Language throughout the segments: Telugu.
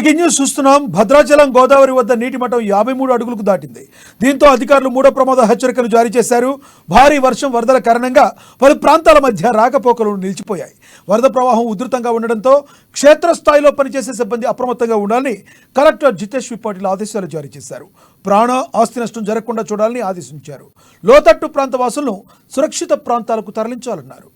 బ్రేకింగ్ న్యూస్ చూస్తున్నాం. భద్రాచలం గోదావరి వద్ద నీటి మట్టం 53 అడుగులకు దాటింది. దీంతో అధికారులు మూడో ప్రమాద హెచ్చరికలు జారీ చేశారు. భారీ వర్షం వరదల కారణంగా పలు ప్రాంతాల మధ్య రాకపోకలు నిలిచిపోయాయి. వరద ప్రవాహం ఉధృతంగా ఉండడంతో క్షేత్రస్థాయిలో పనిచేసే సిబ్బంది అప్రమత్తంగా ఉండాలని కలెక్టర్ జితేష్ వి పాటిల్ ఆదేశాలు జారీ చేశారు. ప్రాణ ఆస్తి నష్టం జరగకుండా చూడాలని ఆదేశించారు. లోతట్టు ప్రాంత వాసులను సురక్షిత ప్రాంతాలకు తరలించాలన్నారు.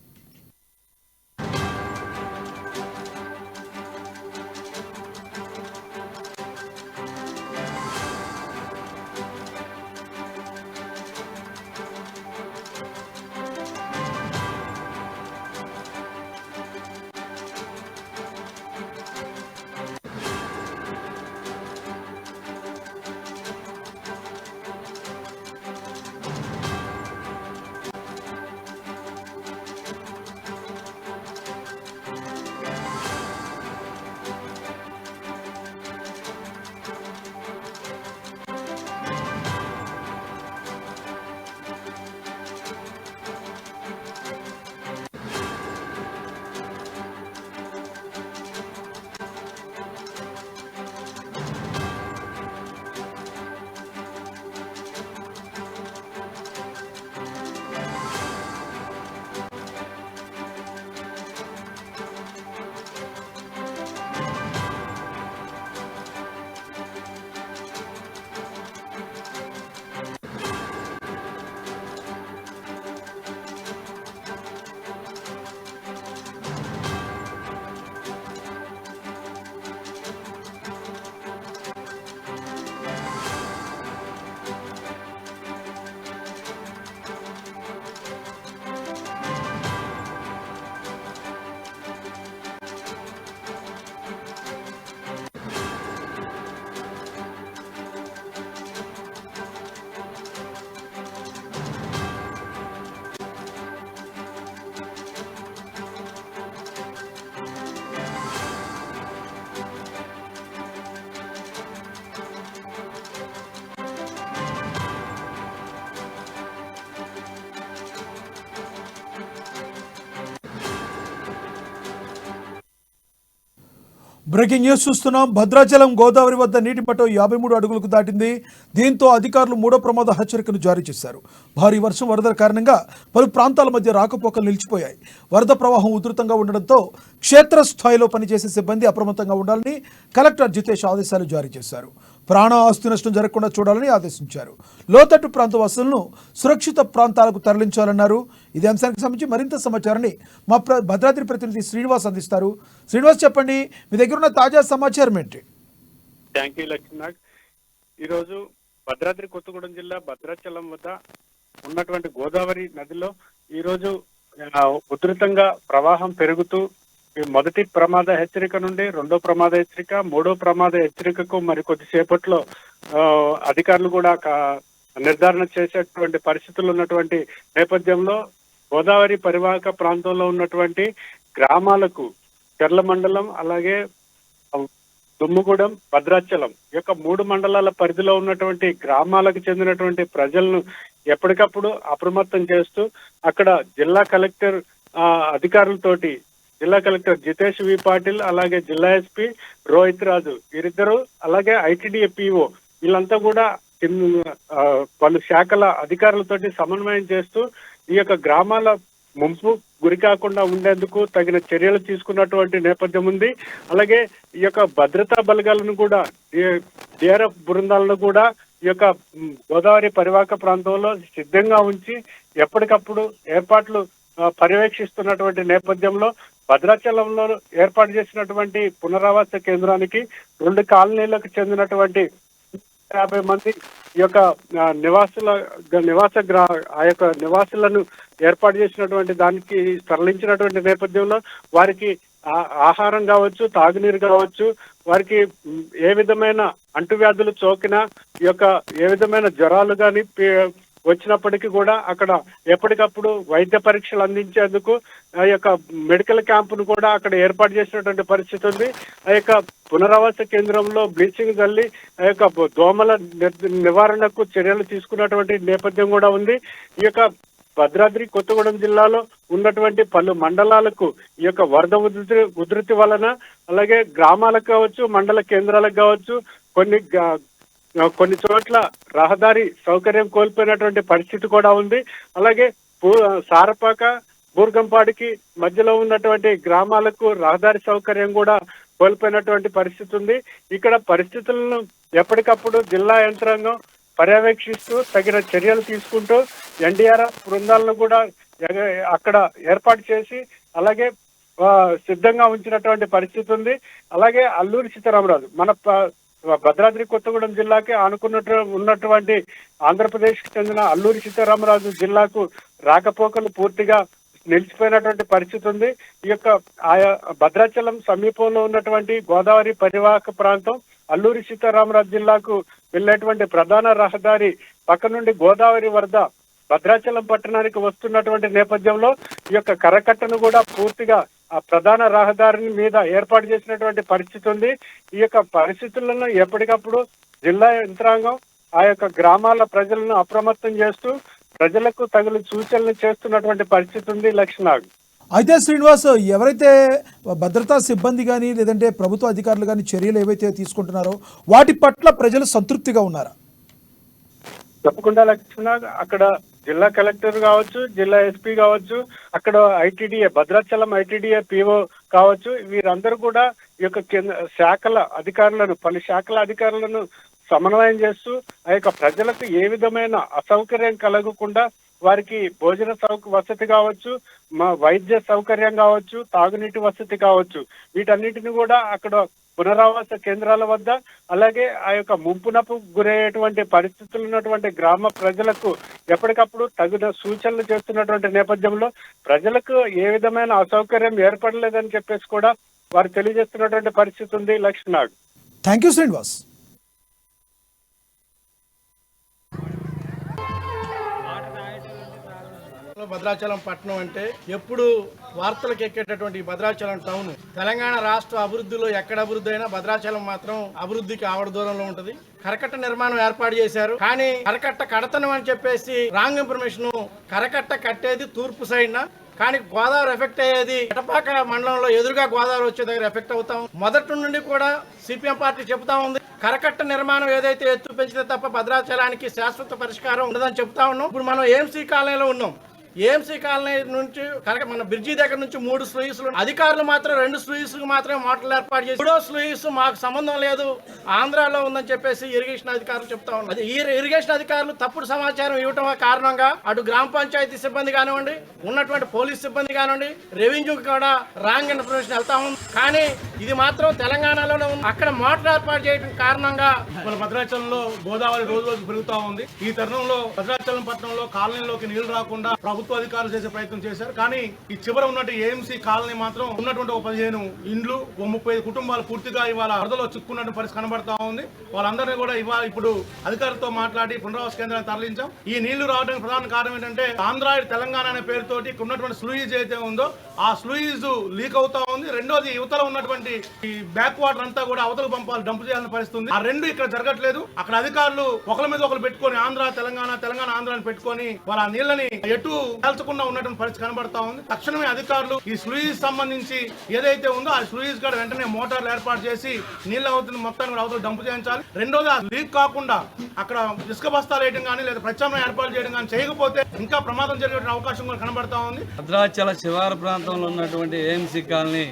బ్రేకింగ్ న్యూస్ చూస్తున్నాం. భద్రాచలం గోదావరి వద్ద నీటి మట్టం 53 అడుగులకు దాటింది. దీంతో అధికారులు మూడో ప్రమాద హెచ్చరికలు జారీ చేశారు. భారీ వర్షం వరదల కారణంగా పలు ప్రాంతాల మధ్య రాకపోకలు నిలిచిపోయాయి. వరద ప్రవాహం ఉధృతంగా ఉండడంతో క్షేత్రస్థాయిలో పనిచేసే సిబ్బంది అప్రమత్తంగా ఉండాలని కలెక్టర్ జితేష్ ఆదేశాలు జారీ చేశారు. ప్రాణ ఆస్తి నష్టం జరగకుండా చూడాలని ఆదేశించారు. లోతట్టు ప్రాంత వాసులను సురక్షిత ప్రాంతాలకు తరలించాలన్నారు. ఇదే అంశానికి సంబంధించి మరింత సమాచారాన్ని మా భద్రాద్రి ప్రతినిధి శ్రీనివాస్ అందిస్తారు. శ్రీనివాస్, చెప్పండి, మీ దగ్గర ఉన్న తాజా సమాచారం ఏంటి? Thank you Lakshminath. ఈరోజు భద్రాద్రి కొత్తగూడెం జిల్లా భద్రాచలం వద్ద ఉన్నటువంటి గోదావరి నదిలో ఈరోజు ఉధృతంగా ప్రవాహం పెరుగుతూ మొదటి ప్రమాద హెచ్చరిక నుండి రెండో ప్రమాద హెచ్చరిక, మూడో ప్రమాద హెచ్చరికకు మరి కొద్దిసేపట్లో అధికారులు కూడా నిర్ధారణ చేసేటువంటి పరిస్థితులు ఉన్నటువంటి నేపథ్యంలో గోదావరి పరివాహక ప్రాంతంలో ఉన్నటువంటి గ్రామాలకు చెర్ల మండలం, అలాగే దుమ్ముగూడెం, భద్రాచలం ఈ యొక్క 3 మండలాల పరిధిలో ఉన్నటువంటి గ్రామాలకు చెందినటువంటి ప్రజలను ఎప్పటికప్పుడు అప్రమత్తం చేస్తూ అక్కడ జిల్లా కలెక్టర్ అధికారులతోటి జిల్లా కలెక్టర్ జితేష్ వి పాటిల్, అలాగే జిల్లా ఎస్పీ రోహిత్ రాజు వీరిద్దరు, అలాగే ఐటీడీఏ పిఓ వీళ్ళంతా కూడా పలు శాఖల అధికారులతోటి సమన్వయం చేస్తూ ఈ యొక్క గ్రామాల ముంపు గురి కాకుండా ఉండేందుకు తగిన చర్యలు తీసుకున్నటువంటి నేపథ్యం ఉంది. అలాగే ఈ యొక్క భద్రతా బలగాలను కూడా డిఆర్ఎఫ్ బృందాలను కూడా ఈ యొక్క గోదావరి పరివాహక ప్రాంతంలో సిద్ధంగా ఉంచి ఎప్పటికప్పుడు ఏర్పాట్లు పర్యవేక్షిస్తున్నటువంటి నేపథ్యంలో భద్రాచలంలో ఏర్పాటు చేసినటువంటి పునరావాస కేంద్రానికి 2 కాలనీలకు చెందినటువంటి 50 మంది ఈ యొక్క ఆ యొక్క నివాసులను ఏర్పాటు చేసినటువంటి దానికి తరలించినటువంటి నేపథ్యంలో వారికి ఆహారం కావచ్చు, తాగునీరు కావచ్చు, వారికి ఏ విధమైన అంటువ్యాధులు సోకినా ఈ యొక్క ఏ విధమైన జ్వరాలు కానీ వచ్చినప్పటికీ కూడా అక్కడ ఎప్పటికప్పుడు వైద్య పరీక్షలు అందించేందుకు ఆ యొక్క మెడికల్ క్యాంపును కూడా అక్కడ ఏర్పాటు చేసినటువంటి పరిస్థితి ఉంది. ఆ యొక్క పునరావాస కేంద్రంలో బ్లీచింగ్ చల్లి ఆ యొక్క దోమల నివారణకు చర్యలు తీసుకున్నటువంటి నేపథ్యం కూడా ఉంది. ఈ యొక్క భద్రాద్రి కొత్తగూడెం జిల్లాలో ఉన్నటువంటి పలు మండలాలకు ఈ యొక్క వరద ఉధృతి వలన, అలాగే గ్రామాలకు కావచ్చు, మండల కేంద్రాలకు కావచ్చు, కొన్ని చోట్ల రహదారి సౌకర్యం కోల్పోయినటువంటి పరిస్థితి కూడా ఉంది. అలాగే సారపాక, బూర్గంపాడికి మధ్యలో ఉన్నటువంటి గ్రామాలకు రహదారి సౌకర్యం కూడా కోల్పోయినటువంటి పరిస్థితి ఉంది. ఇక్కడ పరిస్థితులను ఎప్పటికప్పుడు జిల్లా యంత్రాంగం పర్యవేక్షిస్తూ తగిన చర్యలు తీసుకుంటూ ఎన్డీఆర్ఎఫ్ బృందాలను కూడా అక్కడ ఏర్పాటు చేసి అలాగే సిద్ధంగా ఉంచినటువంటి పరిస్థితి ఉంది. అలాగే అల్లూరి సీతారామరాజు మన భద్రాద్రి కొత్తగూడెం జిల్లాకి ఉన్నటువంటి ఆంధ్రప్రదేశ్ కి చెందిన అల్లూరి సీతారామరాజు జిల్లాకు రాకపోకలు పూర్తిగా నిలిచిపోయినటువంటి పరిస్థితి ఉంది. ఈ యొక్క ఆయా భద్రాచలం సమీపంలో ఉన్నటువంటి గోదావరి పరివాహక ప్రాంతం అల్లూరి సీతారామరాజు జిల్లాకు వెళ్ళేటువంటి ప్రధాన రహదారి పక్క నుండి గోదావరి వరద భద్రాచలం పట్టణానికి వస్తున్నటువంటి నేపథ్యంలో ఈ యొక్క కరకట్టను కూడా పూర్తిగా ఆ ప్రధాన రహదారి మీద ఏర్పాటు చేసినటువంటి పరిస్థితి ఉంది. ఈ యొక్క పరిస్థితులను ఎప్పటికప్పుడు జిల్లా యంత్రాంగం ఆ యొక్క గ్రామాల ప్రజలను అప్రమత్తం చేస్తూ ప్రజలకు తగిన సూచనలు చేస్తున్నటువంటి పరిస్థితి ఉంది. లక్ష్మణ్ అయితే శ్రీనివాస్, ఎవరైతే భద్రతా సిబ్బంది కానీ లేదంటే ప్రభుత్వ అధికారులు కానీ చర్యలు ఏవైతే తీసుకుంటున్నారో వాటి పట్ల ప్రజలు సంతృప్తిగా ఉన్నారా? తప్పకుండా లక్ష్మణ, అక్కడ జిల్లా కలెక్టర్ కావచ్చు, జిల్లా ఎస్పీ కావచ్చు, అక్కడ ఐటీడీఏ భద్రాచలం ఐటీడీఏ పిఓ కావచ్చు, వీరందరూ కూడా ఈ యొక్క పలు శాఖల అధికారులను సమన్వయం చేస్తూ ఆ యొక్క ప్రజలకు ఏ విధమైన అసౌకర్యం కలగకుండా వారికి భోజన వసతి కావచ్చు, వైద్య సౌకర్యం కావచ్చు, తాగునీటి వసతి కావచ్చు, వీటన్నిటిని కూడా అక్కడ పునరావాస కేంద్రాల వద్ద అలాగే ఆ యొక్క ముంపునకు గురయ్యేటువంటి పరిస్థితులు ఉన్నటువంటి గ్రామ ప్రజలకు ఎప్పటికప్పుడు తగిన సూచనలు చేస్తున్నటువంటి నేపథ్యంలో ప్రజలకు ఏ విధమైన అసౌకర్యం ఏర్పడలేదని చెప్పేసి కూడా వారు తెలియజేస్తున్నటువంటి పరిస్థితి ఉంది. Lakshman, thank you Srinivas. భద్రాచలం పట్టణం అంటే ఎప్పుడు వార్తలకు ఎక్కేటటువంటి భద్రాచలం టౌన్ తెలంగాణ రాష్ట్ర అభివృద్ధిలో ఎక్కడ అభివృద్ధి అయినా భద్రాచలం మాత్రం అభివృద్ధికి ఆవిడ దూరంలో ఉంటది. కరకట్ట నిర్మాణం ఏర్పాటు చేశారు, కానీ కరకట్ట కడతనం అని చెప్పేసి రాంగ్ ఇన్ఫర్మేషన్. కరకట్ట కట్టేది తూర్పు సైడ్, కానీ గోదావరి ఎఫెక్ట్ అయ్యేది ఎటపాక మండలంలో ఎదురుగా గోదావరి వచ్చే దగ్గర ఎఫెక్ట్ అవుతాం. మొదటి నుండి కూడా సిపిఎం పార్టీ చెబుతా ఉంది, కరకట్ట నిర్మాణం ఏదైతే ఎత్తు పెంచితే తప్ప భద్రాచలానికి శాశ్వత పరిష్కారం ఉండదని చెప్తా ఉన్నాం. ఇప్పుడు మనం ఏఎంసీ కాలనీలో ఉన్నాం. ఏఎంసీ కాలనీ నుంచి మన బ్రిడ్జి దగ్గర నుంచి 3 స్లూయిస్లు, అధికారులు మాత్రం 2 స్లూయిస్లకు మాత్రమే మోటార్లు ఏర్పాటు చేసి 3వ స్లూయిస్ మాకు సంబంధం లేదు, ఆంధ్రాలో ఉందని చెప్పేసి ఇరిగేషన్ అధికారులు చెప్తా ఉన్నారు. ఈ ఇరిగేషన్ అధికారులు తప్పుడు సమాచారం ఇవ్వటం కారణంగా అటు గ్రామ పంచాయతీ సిబ్బంది కానివ్వండి, ఉన్నటువంటి పోలీస్ సిబ్బంది కానివ్వండి, రెవెన్యూకి కూడా రాంగ్ ఇన్ఫర్మేషన్ వెళ్తా ఉంది. కానీ ఇది మాత్రం తెలంగాణలోనే ఉంది. అక్కడ మోటార్ ఏర్పాటు చేయడం కారణంగా మన భద్రాచలంలో గోదావరి రోజు రోజు పెరుగుతా ఉంది. ఈ తరుణంలో భద్రాచలం పట్టణంలో కాలనీలోకి నీళ్లు రాకుండా ప్రభుత్వ అధికారులు చేసే ప్రయత్నం చేశారు. కానీ ఈ చివర ఉన్నట్టు ఏఎంసీ కాలనీ మాత్రం ఉన్నటువంటి 15 ఇండ్లు 35 కుటుంబాలు పూర్తిగా ఇవాళ వరదలో చిక్కున్నట్టు పరిస్థితి కనబడతా ఉంది. వాళ్ళందరినీ కూడా ఇప్పుడు అధికారులతో మాట్లాడి పునరావాస కేంద్రాన్ని తరలించాం. ఈ నీళ్లు రావడానికి ప్రధాన కారణం ఏంటంటే ఆంధ్ర తెలంగాణ అనే పేరుతోటి ఉన్నటువంటి స్లూయిజ్ అయితే ఉందో ఆ స్లూయిజ్ లీక్ అవుతా ఉంది. రెండోది యువతలో ఉన్నటువంటి ఈ బ్యాక్ వాటర్ అంతా కూడా అవతల పంపాలి, డంప్ చేయాలని పరిస్థితి ఉంది. ఆ రెండు ఇక్కడ జరగట్లేదు. అక్కడ అధికారులు ఒకరి మీద ఒకరు పెట్టుకొని ఆంధ్ర తెలంగాణ ఆంధ్రాని పెట్టుకొని వాళ్ళ నీళ్ళని ఎటు తేల్చకుండా ఉన్నటువంటి పరిస్థితి కనబడతా ఉంది. తక్షణమే అధికారులు ఈ స్లూయిజ్ సంబంధించి ఏదైతే ఉందో ఆ స్లూయిజ్ కూడా వెంటనే మోటార్లు ఏర్పాటు చేసి నీళ్ళ అవుతుంది మొత్తాన్ని కూడా అవతల డంప్ చేయించాలి. రెండోది ఆ లీక్ కాకుండా అక్కడ ఇసుక బస్తాలు వేయడం కానీ లేదా ప్రత్యామ్నాయ ఏర్పాటు చేయడం కానీ చేయకపోతే ఇంకా ప్రమాదం జరిగే అవకాశం కూడా కనబడతా ఉంది. భద్రాచల శివారు ప్రాంతంలో ఉన్నటువంటి ఏఎంసీ కాలనీ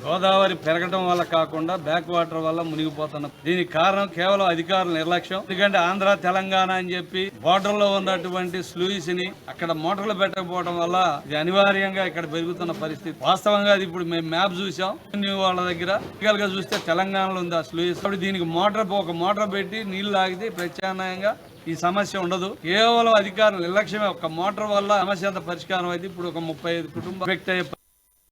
గోదావరి పెరగడం వల్ల కాకుండా బ్యాక్ వాటర్ వల్ల మునిగిపోతున్నాం. దీనికి కారణం కేవలం అధికారుల నిర్లక్ష్యం. ఎందుకంటే ఆంధ్ర తెలంగాణ అని చెప్పి బోర్డర్ లో ఉన్నటువంటి స్లూయిస్ ని అక్కడ మోటార్లు పెట్టకపోవడం వల్ల ఇది అనివార్యంగా ఇక్కడ పెరుగుతున్న పరిస్థితి. వాస్తవంగా అది ఇప్పుడు మేము మ్యాప్ చూసాం వాళ్ళ దగ్గర, గా చూస్తే తెలంగాణలో ఉంది ఆ స్లూయిస్. దీనికి ఒక మోటార్ పెట్టి నీళ్లు లాగితే ప్రత్యామ్నాయంగా ఈ సమస్య ఉండదు. కేవలం అధికారుల నిర్లక్ష్యమే. ఒక మోటార్ వల్ల సమస్య అంత పరిష్కారం అయితే ఇప్పుడు ఒక 35 కుటుంబం ఎఫెక్ట్ అయ్యే